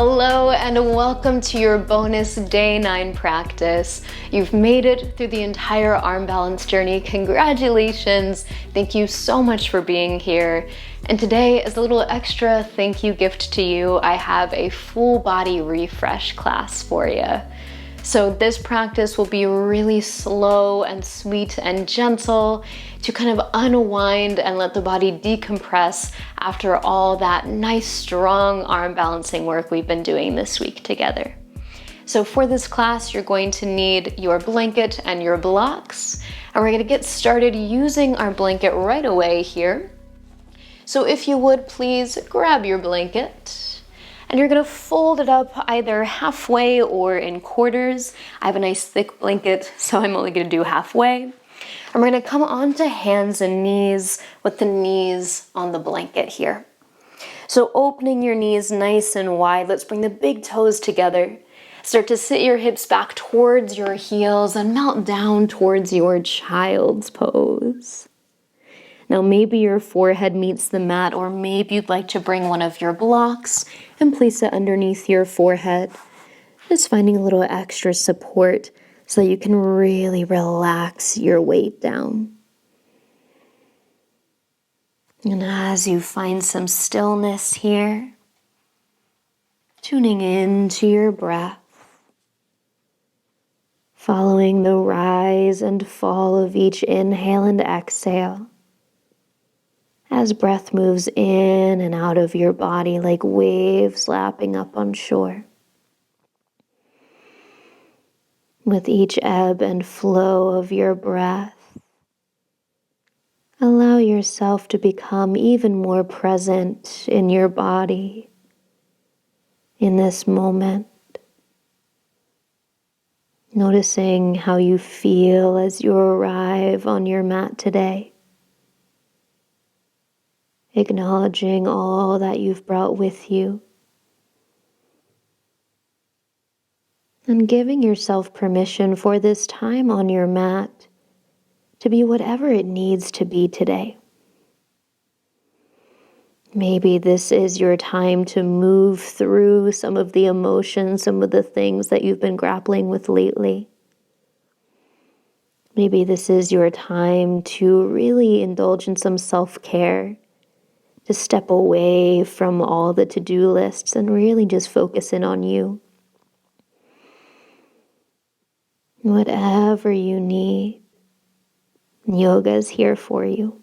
Hello and welcome to your bonus day 9 practice. You've made it through the entire arm balance journey. Congratulations. Thank you so much for being here. And today, as a little extra thank you gift to you, I have a full body refresh class for you. So this practice will be really slow and sweet and gentle to kind of unwind and let the body decompress after all that nice, strong arm balancing work we've been doing this week together. So for this class, you're going to need your blanket and your blocks, and we're going to get started using our blanket right away here. So if you would, please grab your blanket. And you're gonna fold it up either halfway or in quarters. I have a nice thick blanket, so I'm only gonna do halfway. And we're gonna come onto hands and knees with the knees on the blanket here. So opening your knees nice and wide, let's bring the big toes together. Start to sit your hips back towards your heels and melt down towards your child's pose. Now maybe your forehead meets the mat, or maybe you'd like to bring one of your blocks and place it underneath your forehead. Just finding a little extra support so that you can really relax your weight down. And as you find some stillness here, tuning into your breath, following the rise and fall of each inhale and exhale. As breath moves in and out of your body like waves lapping up on shore. With each ebb and flow of your breath, allow yourself to become even more present in your body in this moment. Noticing how you feel as you arrive on your mat today. Acknowledging all that you've brought with you. And giving yourself permission for this time on your mat to be whatever it needs to be today. Maybe this is your time to move through some of the emotions, some of the things that you've been grappling with lately. Maybe this is your time to really indulge in some self-care. To step away from all the to-do lists and really just focus in on you. Whatever you need, yoga is here for you.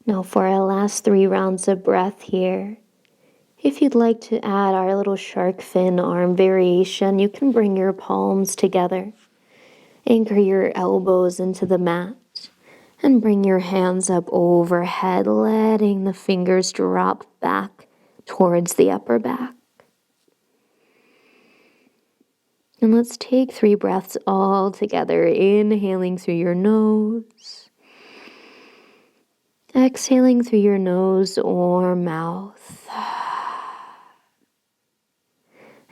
Now for our last 3 rounds of breath here, if you'd like to add our little shark fin arm variation, you can bring your palms together. Anchor your elbows into the mat and bring your hands up overhead, letting the fingers drop back towards the upper back. And let's take 3 breaths all together, inhaling through your nose, exhaling through your nose or mouth.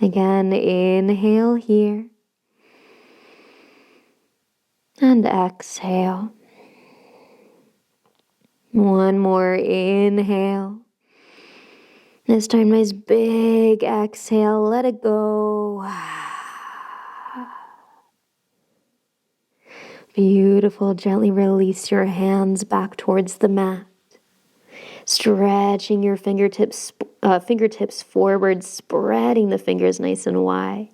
Again, inhale here. And exhale. One more inhale. This time, nice big exhale. Let it go. Beautiful. Gently release your hands back towards the mat. Stretching your fingertips forward, spreading the fingers nice and wide.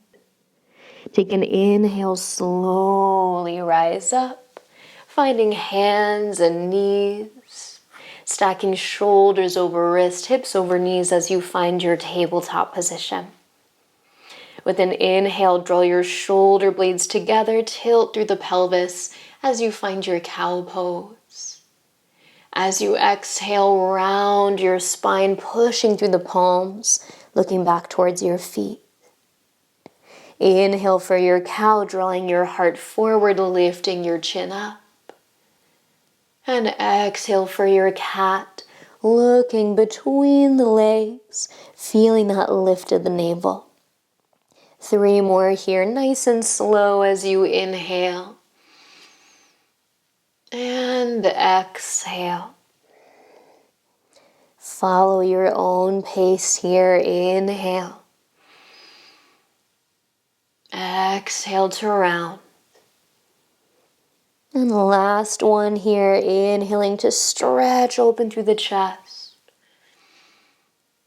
Take an inhale, slowly rise up, finding hands and knees, stacking shoulders over wrist, hips over knees as you find your tabletop position. With an inhale, draw your shoulder blades together, tilt through the pelvis as you find your cow pose. As you exhale, round your spine, pushing through the palms, looking back towards your feet. Inhale for your cow, drawing your heart forward, lifting your chin up. And exhale for your cat, looking between the legs, feeling that lift of the navel. 3 more here, nice and slow as you inhale. And exhale. Follow your own pace here. Inhale. Exhale to round. And the last one here, inhaling to stretch open through the chest.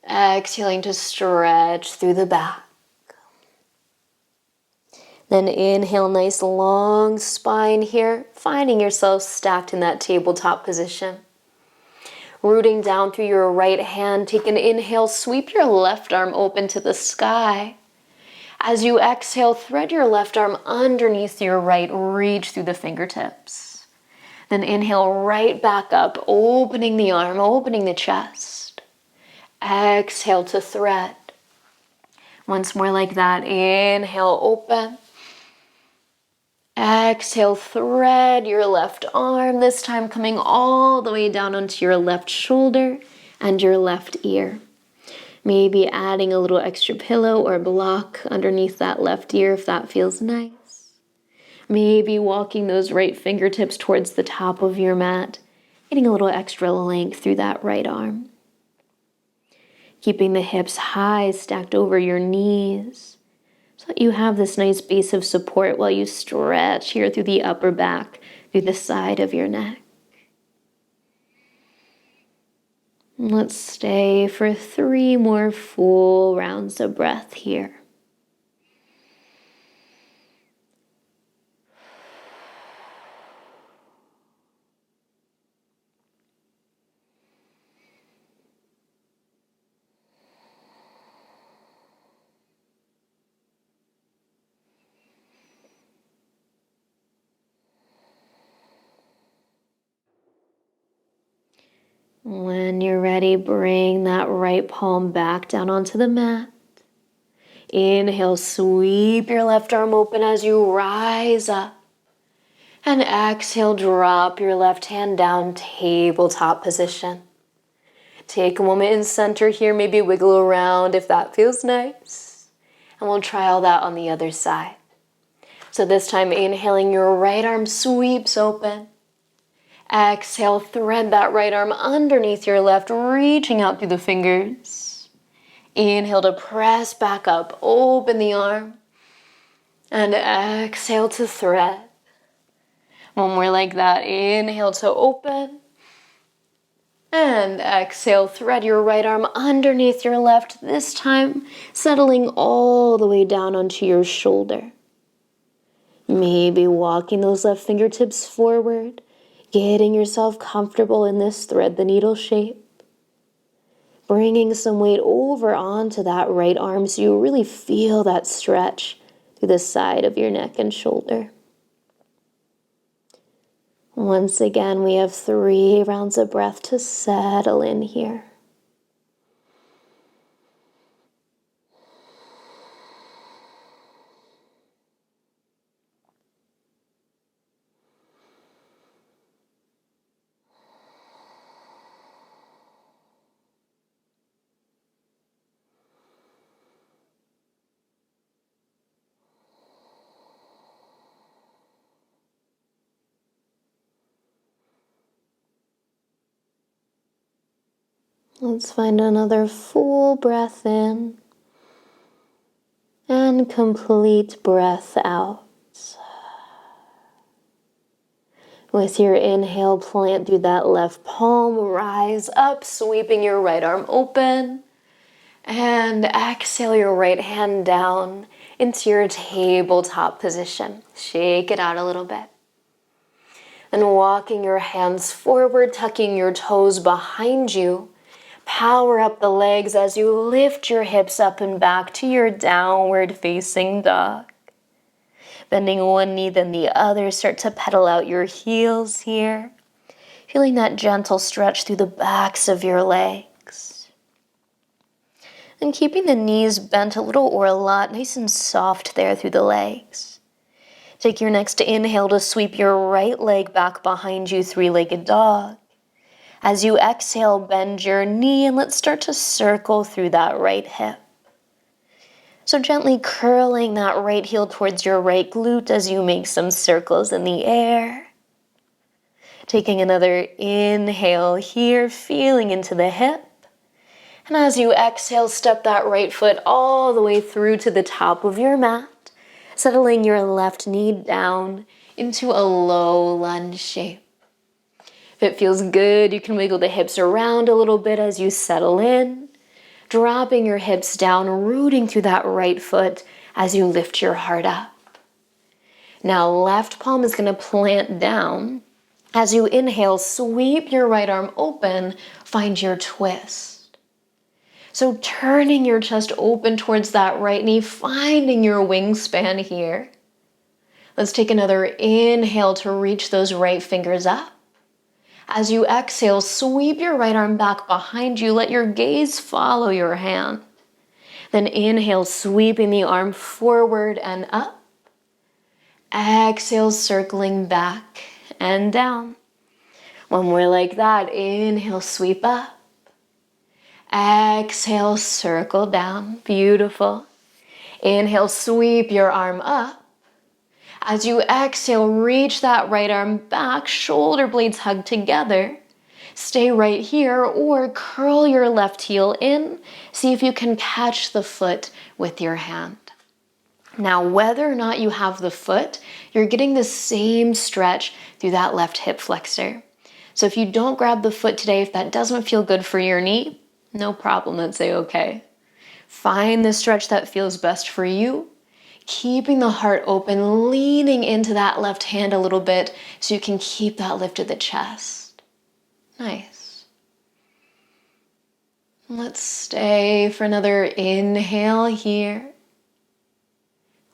Exhaling to stretch through the back. Then inhale, nice long spine here, finding yourself stacked in that tabletop position. Rooting down through your right hand, take an inhale, sweep your left arm open to the sky. As you exhale, thread your left arm underneath your right, reach through the fingertips. Then inhale right back up, opening the arm, opening the chest. Exhale to thread. Once more like that, inhale, open. Exhale, thread your left arm, this time coming all the way down onto your left shoulder and your left ear. Maybe adding a little extra pillow or block underneath that left ear if that feels nice. Maybe walking those right fingertips towards the top of your mat, getting a little extra length through that right arm. Keeping the hips high, stacked over your knees, so that you have this nice base of support while you stretch here through the upper back, through the side of your neck. And let's stay for 3 more full rounds of breath here. When you're ready, bring that right palm back down onto the mat. Inhale, sweep your left arm open as you rise up. And exhale, drop your left hand down, tabletop position. Take a moment in center here, maybe wiggle around if that feels nice. And we'll try all that on the other side. So this time, inhaling, your right arm sweeps open. Exhale, thread that right arm underneath your left, reaching out through the fingers. Inhale to press back up, open the arm. And exhale to thread. One more like that. Inhale to open. And exhale, thread your right arm underneath your left, this time settling all the way down onto your shoulder. Maybe walking those left fingertips forward, getting yourself comfortable in this thread the needle shape. Bringing some weight over onto that right arm so you really feel that stretch through the side of your neck and shoulder. Once again, we have 3 rounds of breath to settle in here. Let's find another full breath in and complete breath out. With your inhale, plant through that left palm, rise up, sweeping your right arm open. And exhale your right hand down into your tabletop position. Shake it out a little bit. And walking your hands forward, tucking your toes behind you. Power up the legs as you lift your hips up and back to your downward facing dog. Bending one knee, then the other, start to pedal out your heels here. Feeling that gentle stretch through the backs of your legs. And keeping the knees bent a little or a lot, nice and soft there through the legs. Take your next inhale to sweep your right leg back behind you, 3-legged dog. As you exhale, bend your knee and let's start to circle through that right hip. So gently curling that right heel towards your right glute as you make some circles in the air. Taking another inhale here, feeling into the hip. And as you exhale, step that right foot all the way through to the top of your mat, settling your left knee down into a low lunge shape. If it feels good, you can wiggle the hips around a little bit as you settle in, dropping your hips down, rooting through that right foot as you lift your heart up. Now, left palm is going to plant down. As you inhale, sweep your right arm open, find your twist. So turning your chest open towards that right knee, finding your wingspan here. Let's take another inhale to reach those right fingers up. As you exhale, sweep your right arm back behind you. Let your gaze follow your hand. Then inhale, sweeping the arm forward and up. Exhale, circling back and down. One more like that. Inhale, sweep up. Exhale, circle down. Beautiful. Inhale, sweep your arm up. As you exhale, reach that right arm back, shoulder blades hug together. Stay right here or curl your left heel in. See if you can catch the foot with your hand. Now, whether or not you have the foot, you're getting the same stretch through that left hip flexor. So if you don't grab the foot today, if that doesn't feel good for your knee, no problem, that's okay. Find the stretch that feels best for you, keeping the heart open, leaning into that left hand a little bit so you can keep that lift of the chest. Nice. Let's stay for another inhale here.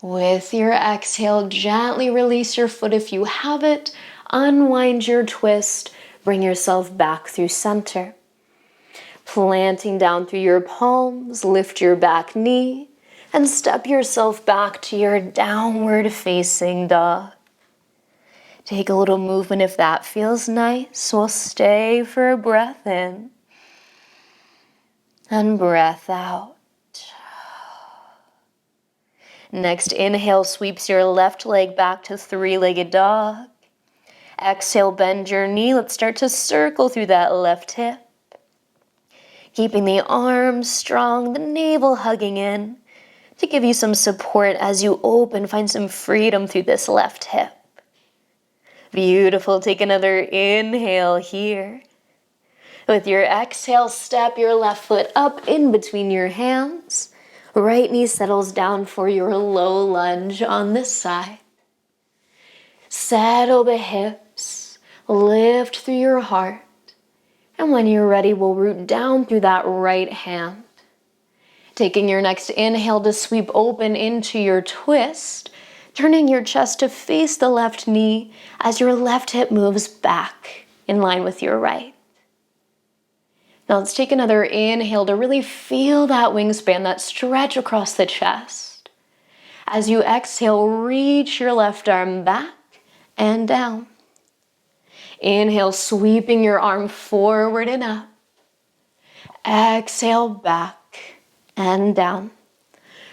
With your exhale, gently release your foot if you have it. Unwind your twist. Bring yourself back through center. Planting down through your palms, lift your back knee and step yourself back to your downward facing dog. Take a little movement if that feels nice. We'll stay for a breath in and breath out. Next inhale sweeps your left leg back to three-legged dog. Exhale, bend your knee. Let's start to circle through that left hip. Keeping the arms strong, the navel hugging in to give you some support as you open. Find some freedom through this left hip. Beautiful. Take another inhale here. With your exhale, step your left foot up in between your hands. Right knee settles down for your low lunge on this side. Settle the hips, lift through your heart, and when you're ready, we'll root down through that right hand. Taking your next inhale to sweep open into your twist, turning your chest to face the left knee as your left hip moves back in line with your right. Now let's take another inhale to really feel that wingspan, that stretch across the chest. As you exhale, reach your left arm back and down. Inhale, sweeping your arm forward and up. Exhale, back and down.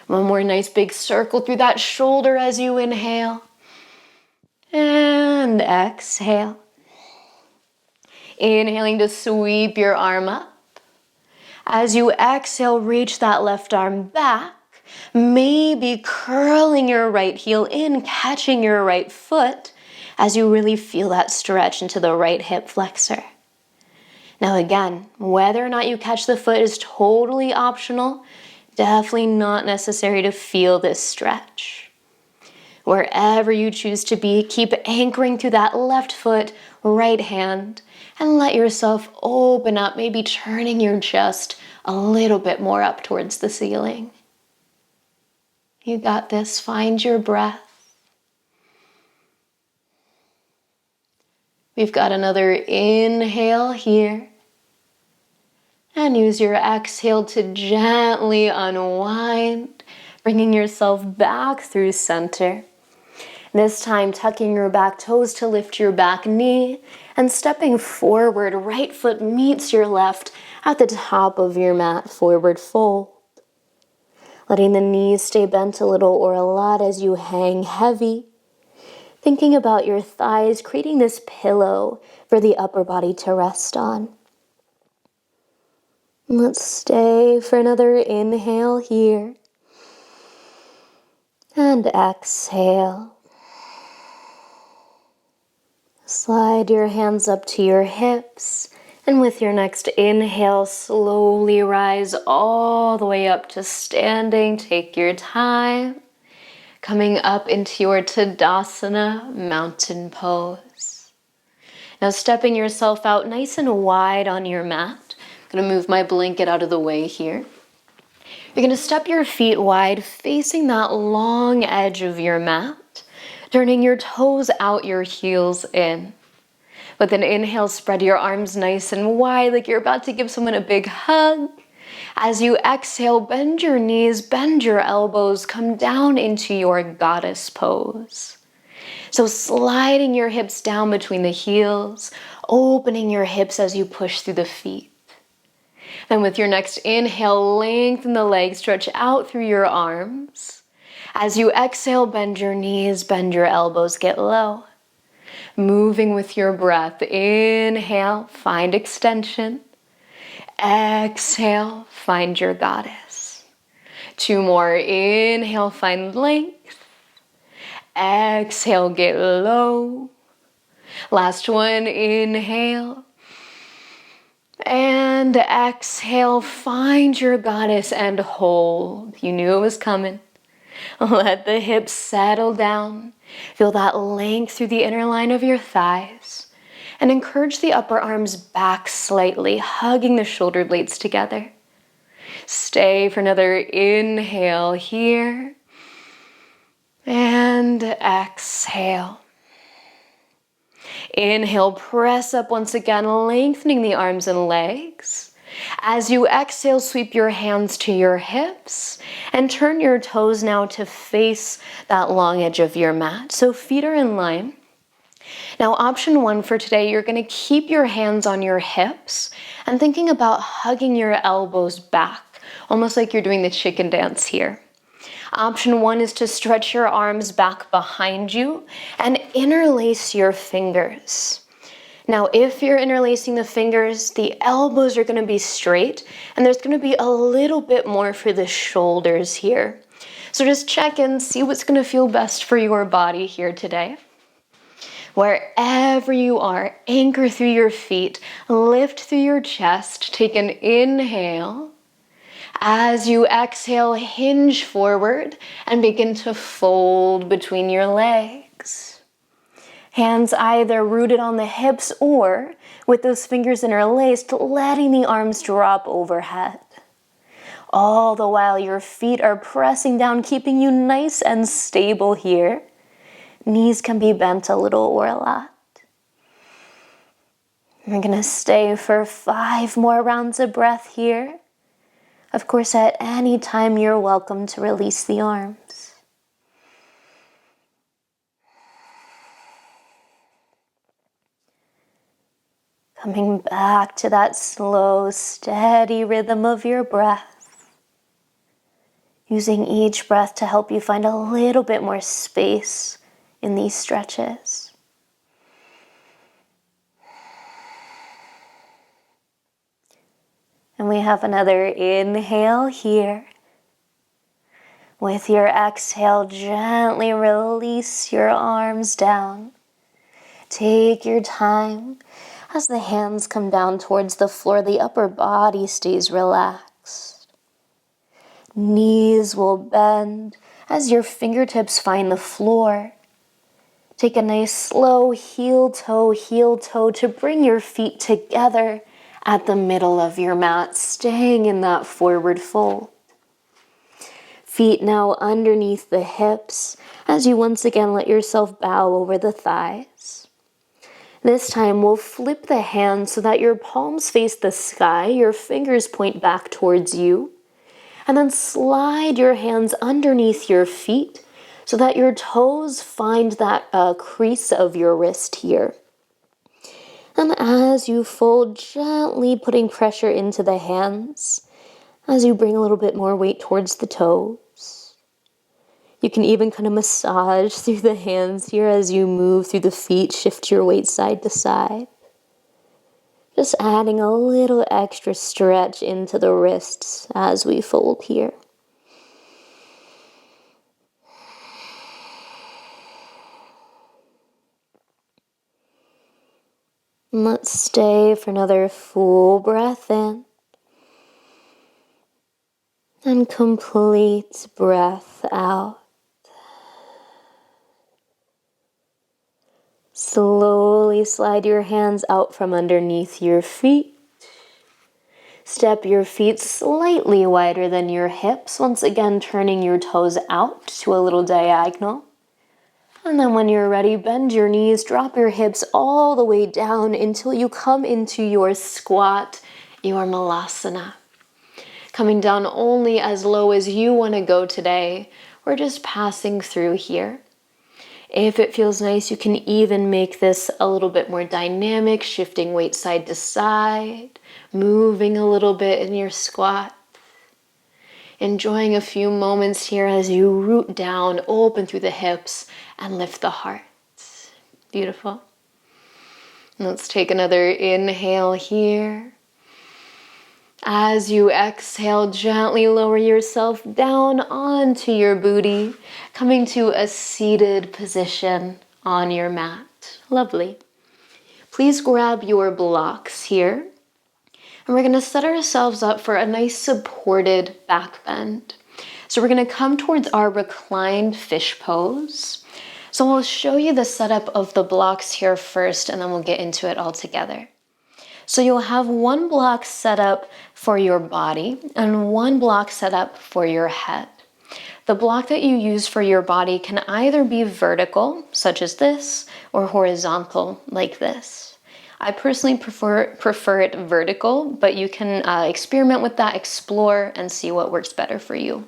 One more nice big circle through that shoulder as you inhale. And exhale. Inhaling to sweep your arm up. As you exhale, reach that left arm back. Maybe curling your right heel in, catching your right foot as you really feel that stretch into the right hip flexor. Now again, whether or not you catch the foot is totally optional. Definitely not necessary to feel this stretch. Wherever you choose to be, keep anchoring through that left foot, right hand, and let yourself open up, maybe turning your chest a little bit more up towards the ceiling. You got this. Find your breath. We've got another inhale here. And use your exhale to gently unwind, bringing yourself back through center. This time, tucking your back toes to lift your back knee and stepping forward, right foot meets your left at the top of your mat, forward fold. Letting the knees stay bent a little or a lot as you hang heavy. Thinking about your thighs, creating this pillow for the upper body to rest on. Let's stay for another inhale here. And exhale. Slide your hands up to your hips. And with your next inhale, slowly rise all the way up to standing. Take your time. Coming up into your Tadasana mountain pose. Now stepping yourself out nice and wide on your mat. I'm going to move my blanket out of the way here. You're going to step your feet wide, facing that long edge of your mat, turning your toes out, your heels in. With an inhale, spread your arms nice and wide like you're about to give someone a big hug. As you exhale, bend your knees, bend your elbows, come down into your goddess pose. So sliding your hips down between the heels, opening your hips as you push through the feet. Then with your next inhale, lengthen the legs, stretch out through your arms. As you exhale, bend your knees, bend your elbows, get low. Moving with your breath. Inhale, find extension. Exhale, find your goddess. 2 more. Inhale, find length. Exhale, get low. Last one. Inhale. And exhale, find your goddess and hold. You knew it was coming. Let the hips settle down. Feel that length through the inner line of your thighs. And encourage the upper arms back slightly, hugging the shoulder blades together. Stay for another inhale here. And exhale. Inhale, press up once again, lengthening the arms and legs. As you exhale, sweep your hands to your hips and turn your toes now to face that long edge of your mat. So feet are in line. Now, option 1 for today, you're going to keep your hands on your hips and thinking about hugging your elbows back, almost like you're doing the chicken dance here. Option 1 is to stretch your arms back behind you and interlace your fingers. Now, if you're interlacing the fingers, the elbows are going to be straight and there's going to be a little bit more for the shoulders here. So just check in, see what's going to feel best for your body here today. Wherever you are, anchor through your feet, lift through your chest, take an inhale. As you exhale, hinge forward and begin to fold between your legs. Hands either rooted on the hips or with those fingers interlaced, letting the arms drop overhead. All the while your feet are pressing down, keeping you nice and stable here. Knees can be bent a little or a lot. We're going to stay for 5 more rounds of breath here. Of course, at any time, you're welcome to release the arms. Coming back to that slow, steady rhythm of your breath. Using each breath to help you find a little bit more space in these stretches. And we have another inhale here. With your exhale, gently release your arms down. Take your time. As the hands come down towards the floor, the upper body stays relaxed. Knees will bend as your fingertips find the floor. Take a nice slow heel toe to bring your feet together at the middle of your mat, staying in that forward fold. Feet now underneath the hips as you once again let yourself bow over the thighs. This time we'll flip the hands so that your palms face the sky, your fingers point back towards you, and then slide your hands underneath your feet so that your toes find that crease of your wrist here. And as you fold, gently putting pressure into the hands, as you bring a little bit more weight towards the toes. You can even kind of massage through the hands here as you move through the feet, shift your weight side to side. Just adding a little extra stretch into the wrists as we fold here. And let's stay for another full breath in. And complete breath out. Slowly slide your hands out from underneath your feet. Step your feet slightly wider than your hips, once again turning your toes out to a little diagonal. And then when you're ready, bend your knees, drop your hips all the way down until you come into your squat, your malasana. Coming down only as low as you want to go today. We're just passing through here. If it feels nice, you can even make this a little bit more dynamic, shifting weight side to side, moving a little bit in your squat. Enjoying a few moments here as you root down, open through the hips, and lift the heart. Beautiful. Let's take another inhale here. As you exhale, gently lower yourself down onto your booty, coming to a seated position on your mat. Lovely. Please grab your blocks here. And we're going to set ourselves up for a nice supported back bend. So we're going to come towards our reclined fish pose. So I'll show you the setup of the blocks here first, and then we'll get into it all together. So you'll have one block set up for your body and one block set up for your head. The block that you use for your body can either be vertical, such as this, or horizontal, like this. I personally prefer it vertical, but you can experiment with that, explore, and see what works better for you.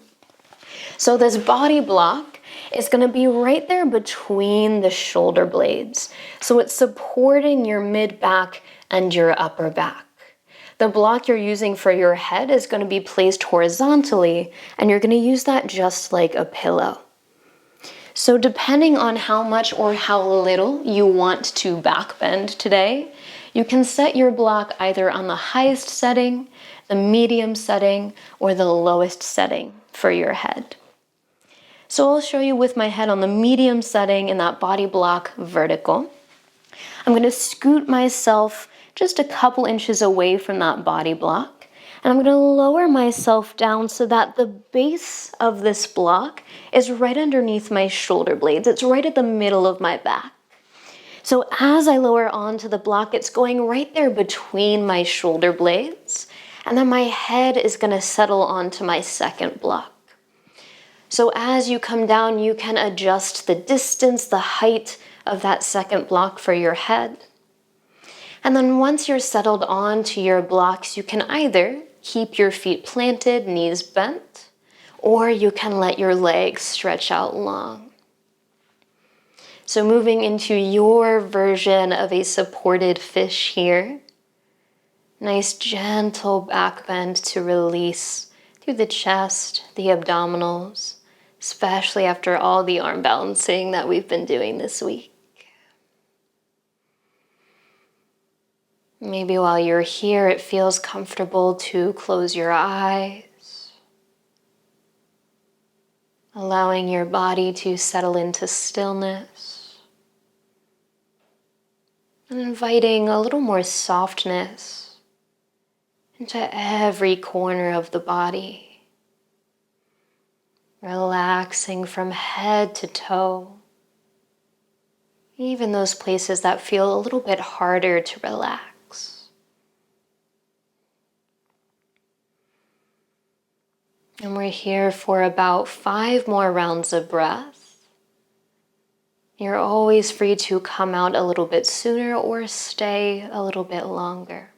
So this body block is going to be right there between the shoulder blades. So it's supporting your mid-back and your upper back. The block you're using for your head is going to be placed horizontally, and you're going to use that just like a pillow. So depending on how much or how little you want to back bend today, you can set your block either on the highest setting, the medium setting, or the lowest setting for your head. So I'll show you with my head on the medium setting in that body block vertical. I'm going to scoot myself just a couple inches away from that body block. And I'm going to lower myself down so that the base of this block is right underneath my shoulder blades. It's right at the middle of my back. So as I lower onto the block, it's going right there between my shoulder blades. And then my head is going to settle onto my second block. So as you come down, you can adjust the distance, the height of that second block for your head. And then once you're settled onto your blocks, you can either keep your feet planted, knees bent, or you can let your legs stretch out long. So moving into your version of a supported fish here. Nice gentle back bend to release through the chest, the abdominals, especially after all the arm balancing that we've been doing this week. Maybe while you're here, it feels comfortable to close your eyes, allowing your body to settle into stillness, and inviting a little more softness into every corner of the body, relaxing from head to toe, even those places that feel a little bit harder to relax. And we're here for about 5 more rounds of breath. You're always free to come out a little bit sooner or stay a little bit longer.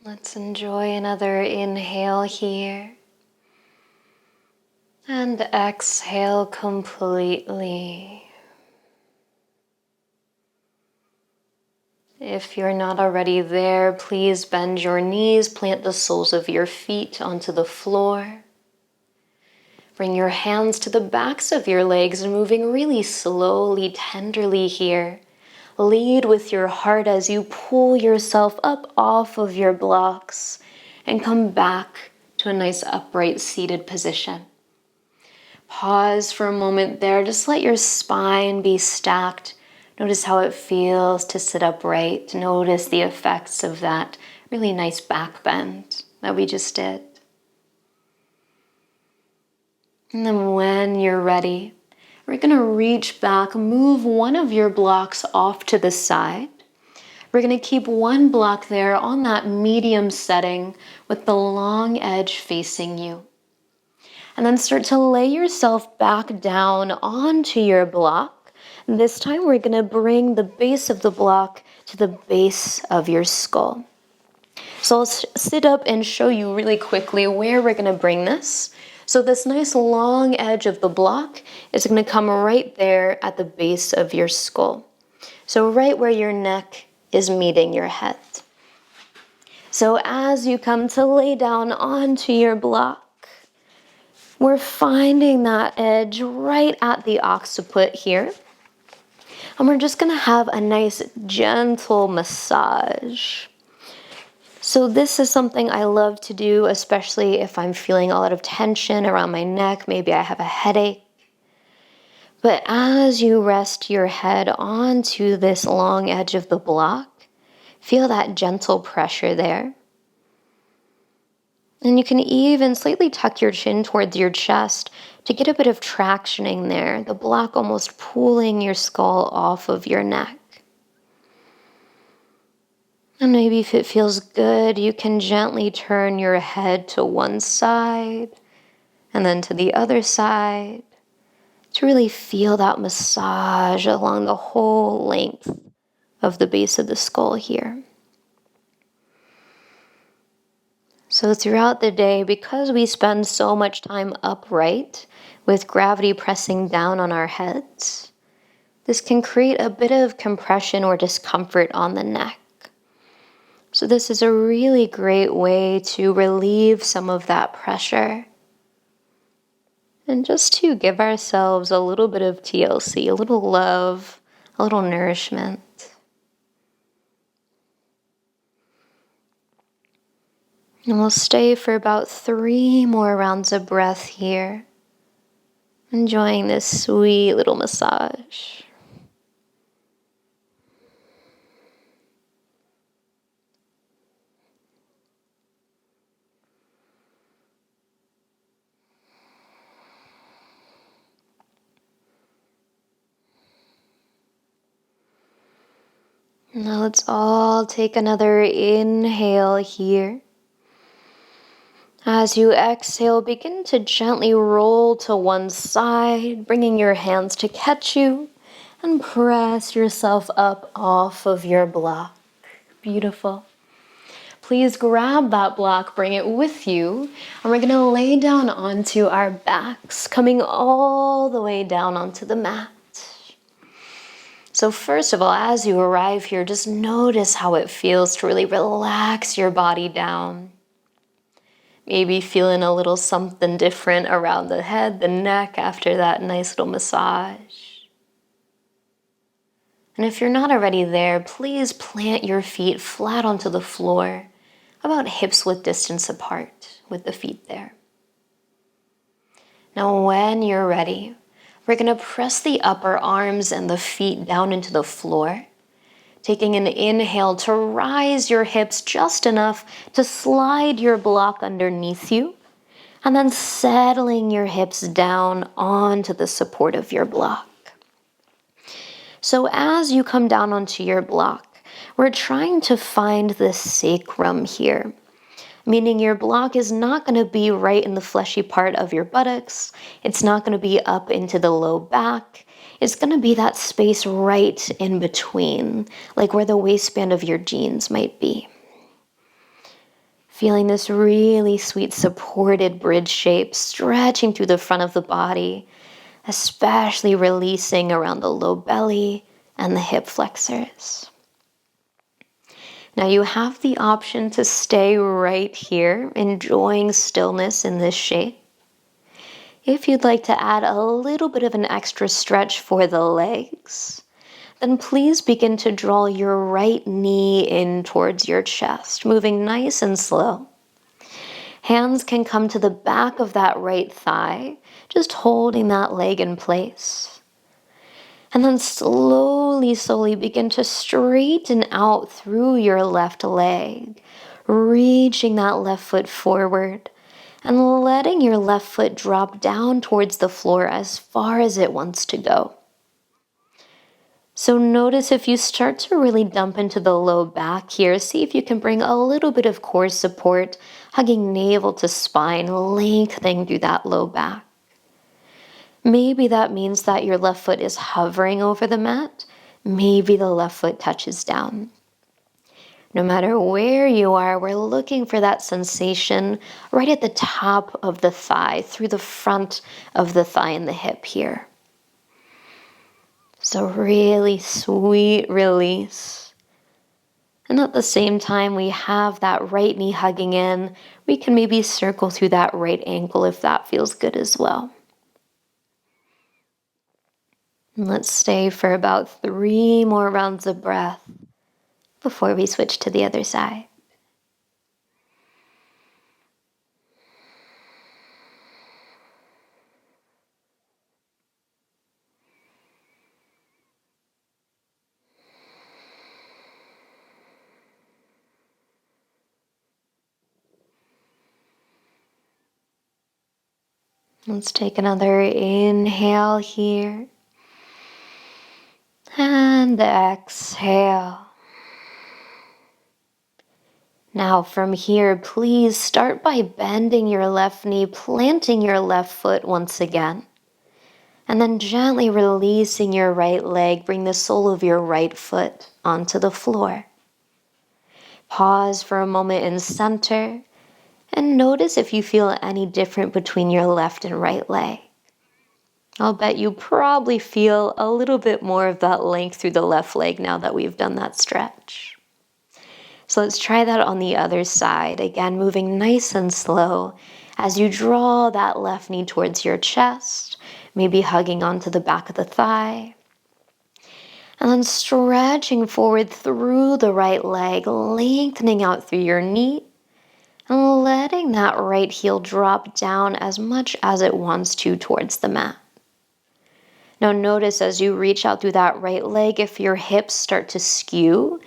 Let's enjoy another inhale here. And exhale completely. If you're not already there, please bend your knees, plant the soles of your feet onto the floor. Bring your hands to the backs of your legs and moving really slowly, tenderly here. Lead with your heart as you pull yourself up off of your blocks and come back to a nice upright seated position. Pause for a moment there. Just let your spine be stacked. Notice how it feels to sit upright. Notice the effects of that really nice back bend that we just did. And then when you're ready, we're going to reach back, move one of your blocks off to the side. We're going to keep one block there on that medium setting with the long edge facing you. And then start to lay yourself back down onto your block. This time we're going to bring the base of the block to the base of your skull. So I'll sit up and show you really quickly where we're going to bring this. So this nice long edge of the block is going to come right there at the base of your skull. So right where your neck is meeting your head. So as you come to lay down onto your block, we're finding that edge right at the occiput here. And we're just going to have a nice gentle massage. So this is something I love to do, especially if I'm feeling a lot of tension around my neck. Maybe I have a headache. But as you rest your head onto this long edge of the block, feel that gentle pressure there. And you can even slightly tuck your chin towards your chest to get a bit of tractioning there, the block almost pulling your skull off of your neck. And maybe if it feels good, you can gently turn your head to one side and then to the other side to really feel that massage along the whole length of the base of the skull here. So throughout the day, because we spend so much time upright with gravity pressing down on our heads, this can create a bit of compression or discomfort on the neck. So this is a really great way to relieve some of that pressure and just to give ourselves a little bit of TLC, a little love, a little nourishment. And we'll stay for about 3 more rounds of breath here, enjoying this sweet little massage. Now let's all take another inhale here. As you exhale, begin to gently roll to one side, bringing your hands to catch you, and press yourself up off of your block. Beautiful. Please grab that block, bring it with you, and we're going to lay down onto our backs, coming all the way down onto the mat. So first of all, as you arrive here, just notice how it feels to really relax your body down. Maybe feeling a little something different around the head, the neck after that nice little massage. And if you're not already there, please plant your feet flat onto the floor, about hips width distance apart with the feet there. Now when you're ready, we're going to press the upper arms and the feet down into the floor, taking an inhale to rise your hips just enough to slide your block underneath you, and then settling your hips down onto the support of your block. So as you come down onto your block, we're trying to find the sacrum here, meaning your block is not going to be right in the fleshy part of your buttocks. It's not going to be up into the low back. It's going to be that space right in between, like where the waistband of your jeans might be. Feeling this really sweet supported bridge shape stretching through the front of the body, especially releasing around the low belly and the hip flexors. Now you have the option to stay right here, enjoying stillness in this shape. If you'd like to add a little bit of an extra stretch for the legs, then please begin to draw your right knee in towards your chest, moving nice and slow. Hands can come to the back of that right thigh, just holding that leg in place. And then slowly begin to straighten out through your left leg, reaching that left foot forward and letting your left foot drop down towards the floor as far as it wants to go. So notice if you start to really dump into the low back here, see if you can bring a little bit of core support, hugging navel to spine, lengthening through that low back. Maybe that means that your left foot is hovering over the mat. Maybe the left foot touches down. No matter where you are, we're looking for that sensation right at the top of the thigh, through the front of the thigh and the hip here. So really sweet release. And at the same time, we have that right knee hugging in. We can maybe circle through that right ankle if that feels good as well. And let's stay for about 3 more rounds of breath before we switch to the other side. Let's take another inhale here. And exhale. Now from here, please start by bending your left knee, planting your left foot once again. And then gently releasing your right leg, bring the sole of your right foot onto the floor. Pause for a moment in center and notice if you feel any different between your left and right leg. I'll bet you probably feel a little bit more of that length through the left leg now that we've done that stretch. So let's try that on the other side. Again, moving nice and slow as you draw that left knee towards your chest, maybe hugging onto the back of the thigh. And then stretching forward through the right leg, lengthening out through your knee, and letting that right heel drop down as much as it wants to towards the mat. Now notice as you reach out through that right leg, if your hips start to skew,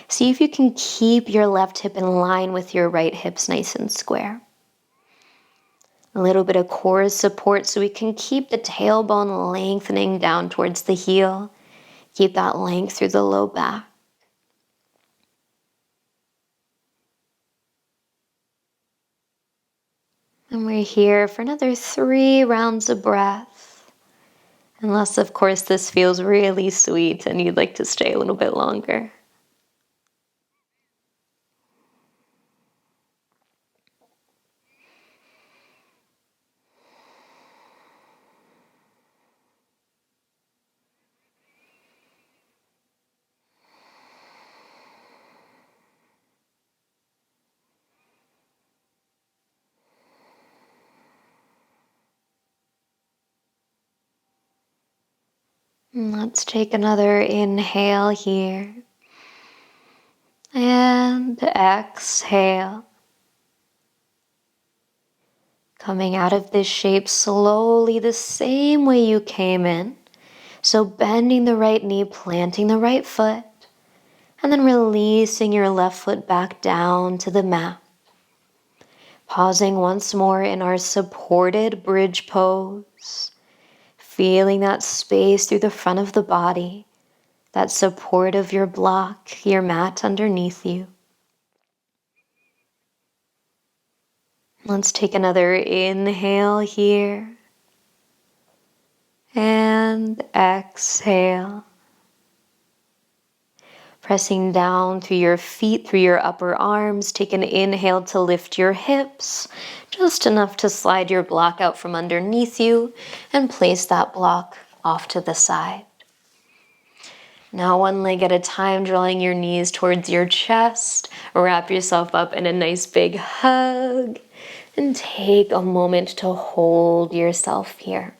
see if you can keep your left hip in line with your right hips nice and square. A little bit of core support so we can keep the tailbone lengthening down towards the heel. Keep that length through the low back. And we're here for another 3 rounds of breath. Unless, of course, this feels really sweet and you'd like to stay a little bit longer. And let's take another inhale here. And exhale. Coming out of this shape slowly the same way you came in. So bending the right knee, planting the right foot, and then releasing your left foot back down to the mat. Pausing once more in our supported bridge pose. Feeling that space through the front of the body, that support of your block, your mat underneath you. Let's take another inhale here. And exhale. Pressing down through your feet, through your upper arms. Take an inhale to lift your hips, just enough to slide your block out from underneath you and place that block off to the side. Now one leg at a time, drawing your knees towards your chest. Wrap yourself up in a nice big hug and take a moment to hold yourself here.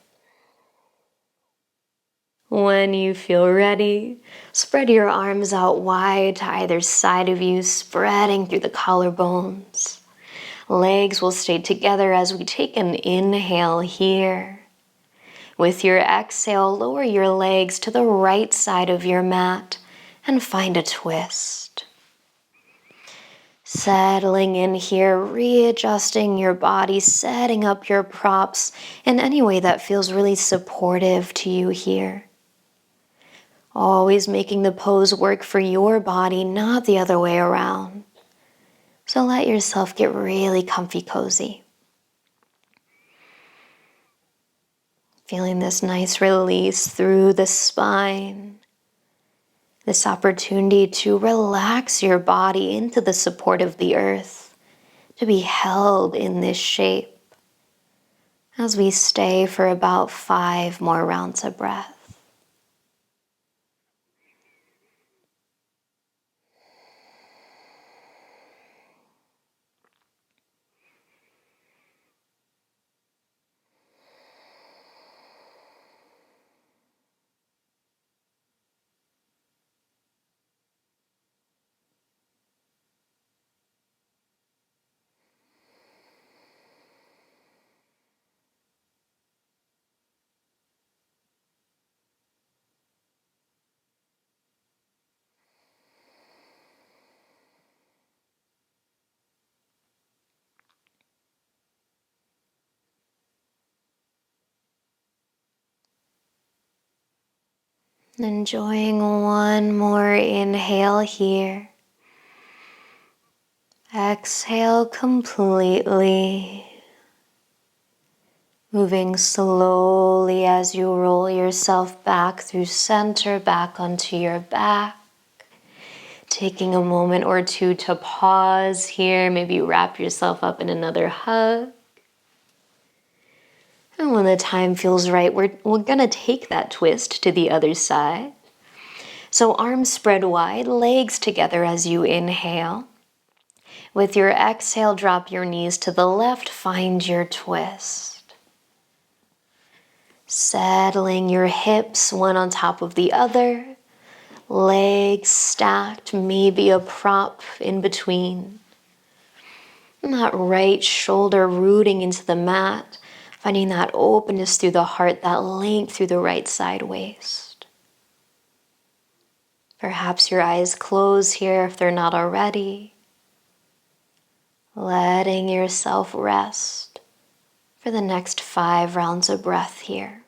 When you feel ready, spread your arms out wide to either side of you, spreading through the collarbones. Legs will stay together as we take an inhale here. With your exhale, lower your legs to the right side of your mat and find a twist. Settling in here, readjusting your body, setting up your props in any way that feels really supportive to you here. Always making the pose work for your body, not the other way around. So let yourself get really comfy cozy. Feeling this nice release through the spine. This opportunity to relax your body into the support of the earth, to be held in this shape as we stay for about 5 more rounds of breath. Enjoying one more inhale here. Exhale completely. Moving slowly as you roll yourself back through center, back onto your back. Taking a moment or two to pause here, maybe wrap yourself up in another hug. And when the time feels right, we're gonna take that twist to the other side. So arms spread wide, legs together as you inhale. With your exhale, drop your knees to the left, find your twist. Settling your hips one on top of the other. Legs stacked, maybe a prop in between. And that right shoulder rooting into the mat, finding that openness through the heart, that length through the right side waist. Perhaps your eyes close here if they're not already. Letting yourself rest for the next 5 rounds of breath here.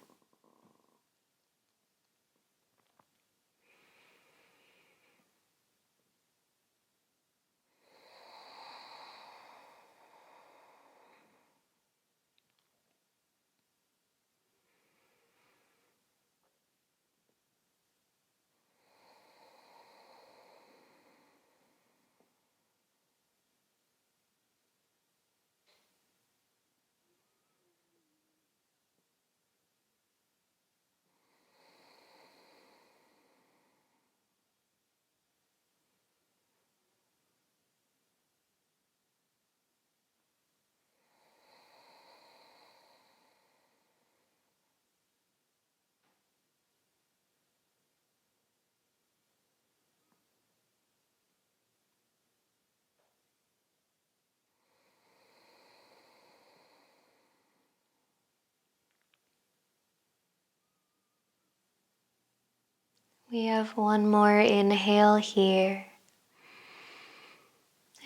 We have one more inhale here.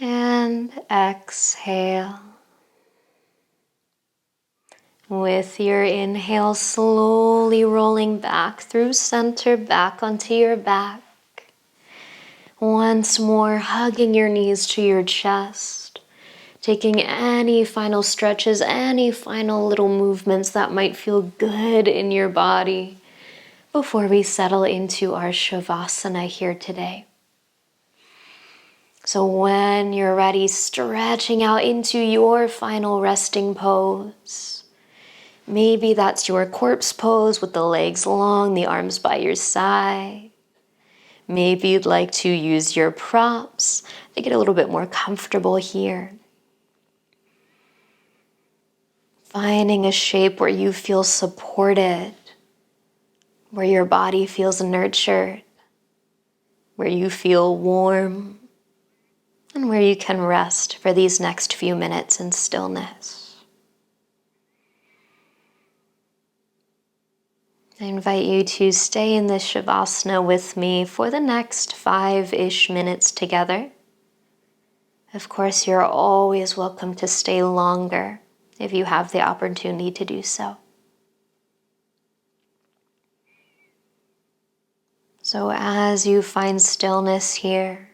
And exhale. With your inhale, slowly rolling back through center, back onto your back. Once more, hugging your knees to your chest. Taking any final stretches, any final little movements that might feel good in your body before we settle into our Shavasana here today. So when you're ready, stretching out into your final resting pose. Maybe that's your corpse pose with the legs long, the arms by your side. Maybe you'd like to use your props to get a little bit more comfortable here. Finding a shape where you feel supported, where your body feels nurtured, where you feel warm, and where you can rest for these next few minutes in stillness. I invite you to stay in this Shavasana with me for the next 5-ish minutes together. Of course, you're always welcome to stay longer if you have the opportunity to do so. So as you find stillness here,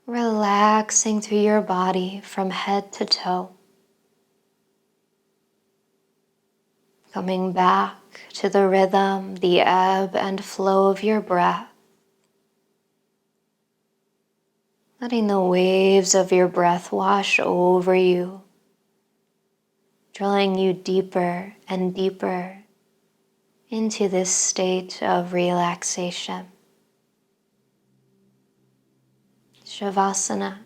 relaxing through your body from head to toe, coming back to the rhythm, the ebb and flow of your breath, letting the waves of your breath wash over you, drawing you deeper and deeper into this state of relaxation. Shavasana.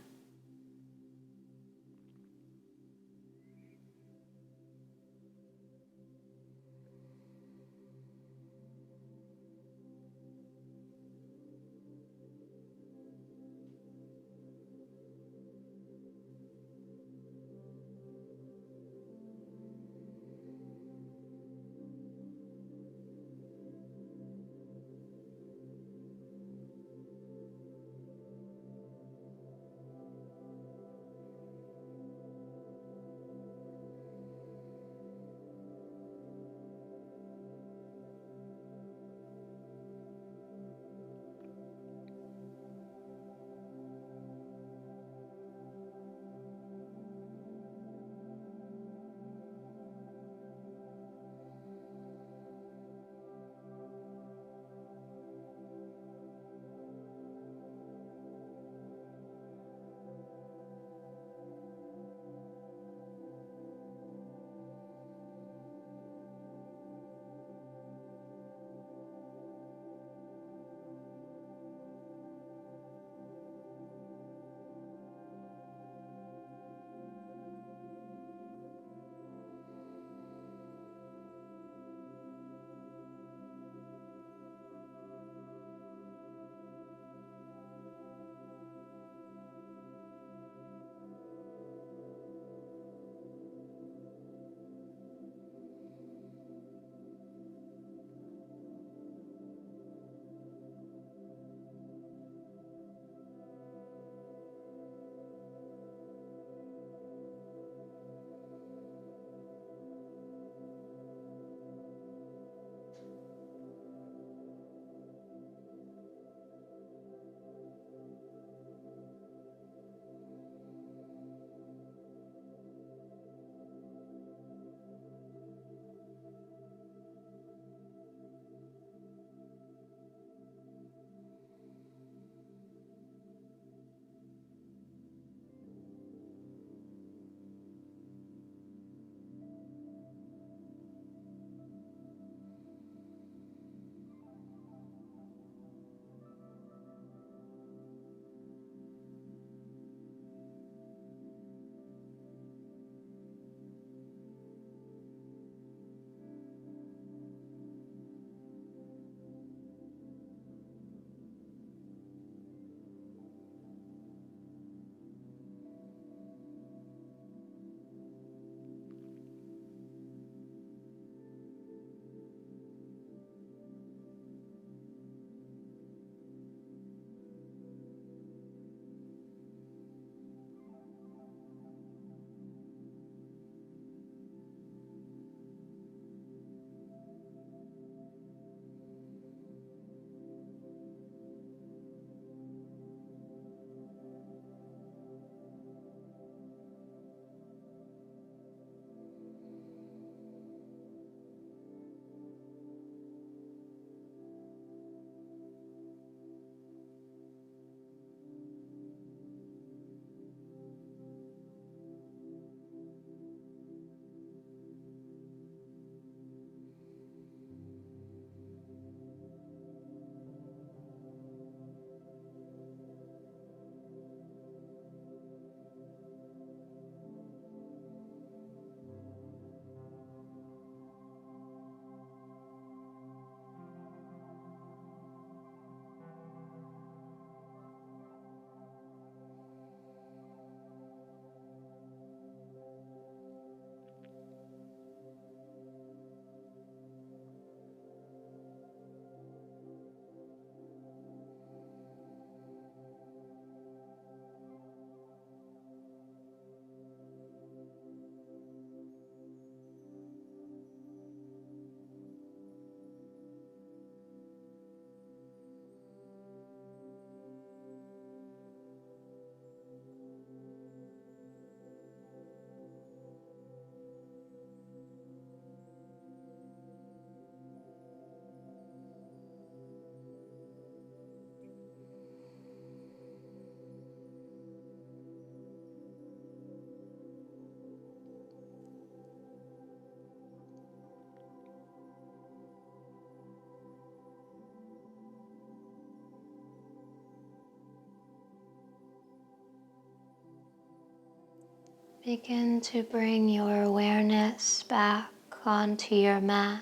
Begin to bring your awareness back onto your mat,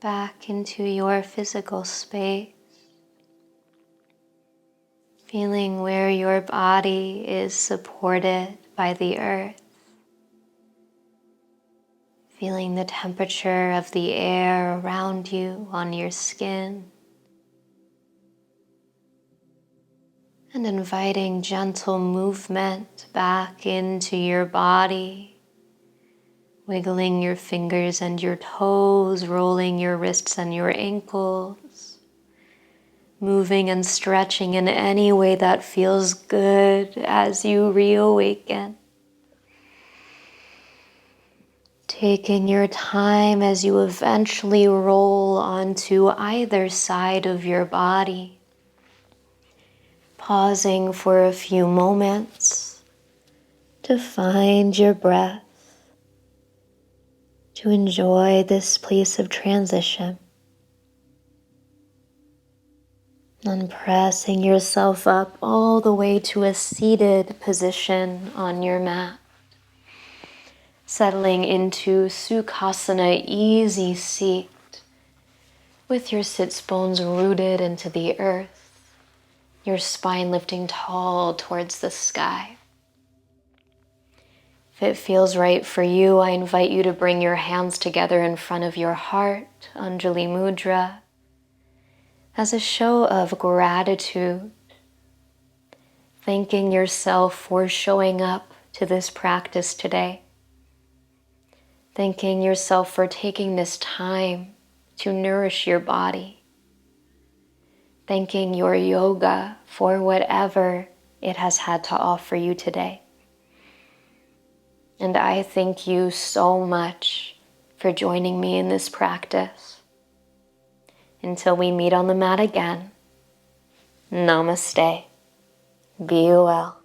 back into your physical space, feeling where your body is supported by the earth, feeling the temperature of the air around you on your skin, and inviting gentle movement back into your body, wiggling your fingers and your toes, rolling your wrists and your ankles, moving and stretching in any way that feels good as you reawaken. Taking your time as you eventually roll onto either side of your body, pausing for a few moments to find your breath, to enjoy this place of transition, and pressing yourself up all the way to a seated position on your mat, settling into Sukhasana, easy seat, with your sits bones rooted into the earth, your spine lifting tall towards the sky. If it feels right for you, I invite you to bring your hands together in front of your heart, Anjali Mudra, as a show of gratitude, thanking yourself for showing up to this practice today, thanking yourself for taking this time to nourish your body, thanking your yoga for whatever it has had to offer you today. And I thank you so much for joining me in this practice. Until we meet on the mat again, namaste. Be well.